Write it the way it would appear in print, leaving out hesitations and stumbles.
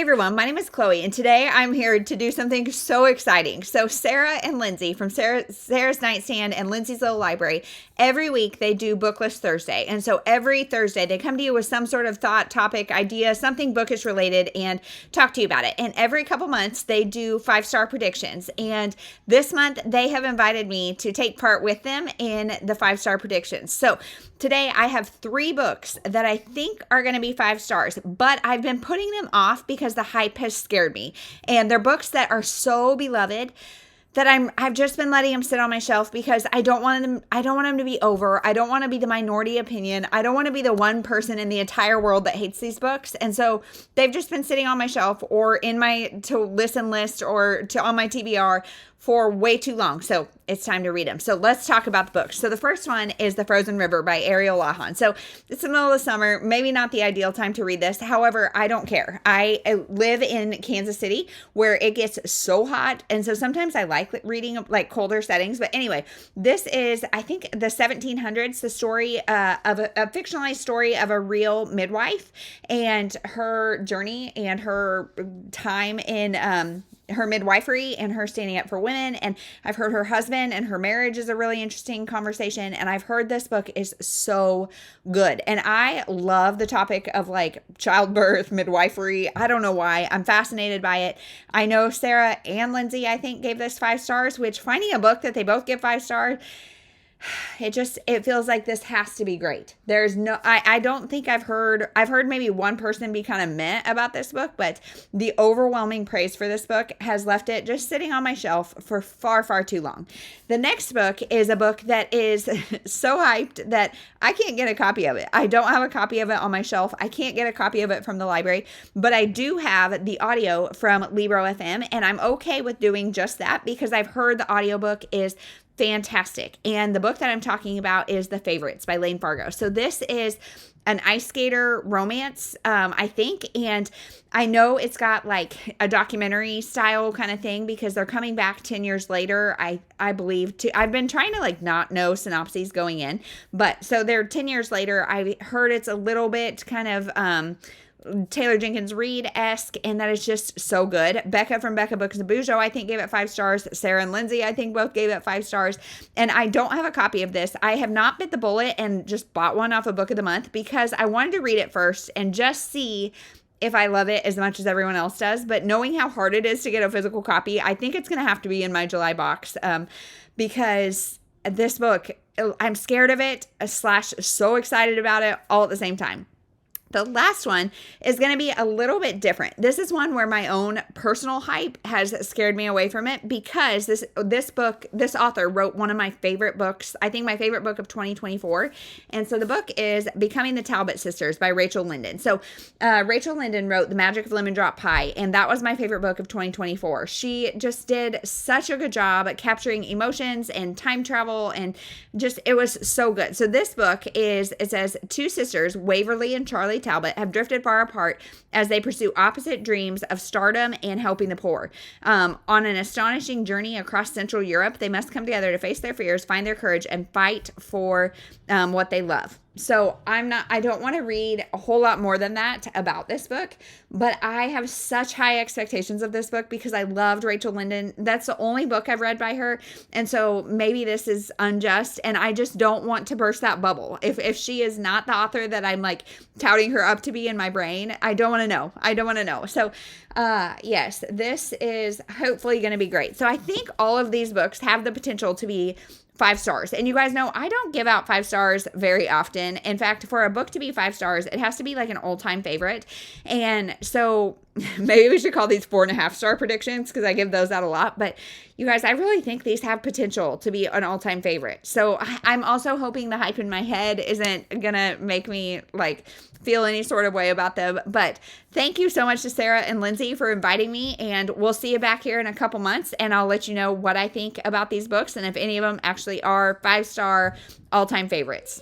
everyone, my name is Chloe, and today I'm here to do something so exciting. So Sarah and Lindsay from Sarah's Nightstand and Lindsay's Little Library, every week they do Booklist Thursday. And so every Thursday they come to you with some sort of thought, topic, idea, something bookish related, and talk to you about it. And every couple months they do 5-star predictions. And this month they have invited me to take part with them in the 5-star predictions. So today I have 3 books that I think are going to be 5 stars, but I've been putting them off because the hype has scared me. And they're books that are so beloved that I've just been letting them sit on my shelf because I don't want them to be over. I don't want to be the minority opinion. I don't want to be the one person in the entire world that hates these books. And so they've just been sitting on my shelf or in my to listen list or on my TBR for way too long. So it's time to read them. So let's talk about the books. So the first one is The Frozen River by Ariel Lahan. So it's the middle of the summer, maybe not the ideal time to read this. However, I don't care. I live in Kansas City where it gets so hot. And so sometimes I like reading like colder settings. But anyway, this is, I think, the 1700s, the story of a fictionalized story of a real midwife and her journey and her time in her midwifery and her standing up for women. And I've heard her husband and her marriage is a really interesting conversation. And I've heard this book is so good. And I love the topic of like childbirth, midwifery. I don't know why. I'm fascinated by it. I know Sarah and Lindsay, I think, gave this 5 stars, which finding a book that they both give 5 stars, it feels like this has to be great. There's no, I don't think I've heard maybe one person be kind of meh about this book, but the overwhelming praise for this book has left it just sitting on my shelf for far, far too long. The next book is a book that is so hyped that I can't get a copy of it. I don't have a copy of it on my shelf. I can't get a copy of it from the library, but I do have the audio from Libro FM, and I'm okay with doing just that because I've heard the audiobook is fantastic. And the book that I'm talking about is The Favorites by Lane Fargo. So this is an ice skater romance, I think. And I know it's got like a documentary style kind of thing because they're coming back 10 years later, I believe. I've been trying to like not know synopses going in. But so they're 10 years later. I heard it's a little bit kind of Taylor Jenkins Reid-esque, and that is just so good. Becca from Becca Books and Bujo, I think, gave it 5 stars. Sarah and Lindsay, I think, both gave it 5 stars. And I don't have a copy of this. I have not bit the bullet and just bought one off of Book of the Month because I wanted to read it first and just see if I love it as much as everyone else does. But knowing how hard it is to get a physical copy, I think it's going to have to be in my July box because this book, I'm scared of it / so excited about it all at the same time. The last one is going to be a little bit different. This is one where my own personal hype has scared me away from it because this author wrote one of my favorite books, I think my favorite book of 2024. And so the book is Becoming the Talbet Sisters by Rachel Linden. So Rachel Linden wrote The Magic of Lemon Drop Pie, and that was my favorite book of 2024. She just did such a good job at capturing emotions and time travel, and just, it was so good. So this book it says 2 sisters, Waverly and Charlie Talbot, have drifted far apart as they pursue opposite dreams of stardom and helping the poor. On an astonishing journey across Central Europe, they must come together to face their fears, find their courage, and fight for what they love. So I don't want to read a whole lot more than that about this book, but I have such high expectations of this book because I loved Rachel Linden. That's the only book I've read by her. And so maybe this is unjust, and I just don't want to burst that bubble. If she is not the author that I'm like touting her up to be in my brain, I don't want to know. I don't want to know. So yes, this is hopefully going to be great. So I think all of these books have the potential to be 5 stars. And you guys know I don't give out 5 stars very often. In fact, for a book to be 5 stars, it has to be like an all-time favorite. And so maybe we should call these 4.5 star predictions because I give those out a lot. But you guys, I really think these have potential to be an all-time favorite. So I'm also hoping the hype in my head isn't going to make me like feel any sort of way about them. But thank you so much to Sarah and Lindsay for inviting me. And we'll see you back here in a couple months. And I'll let you know what I think about these books and if any of them actually are 5-star all-time favorites.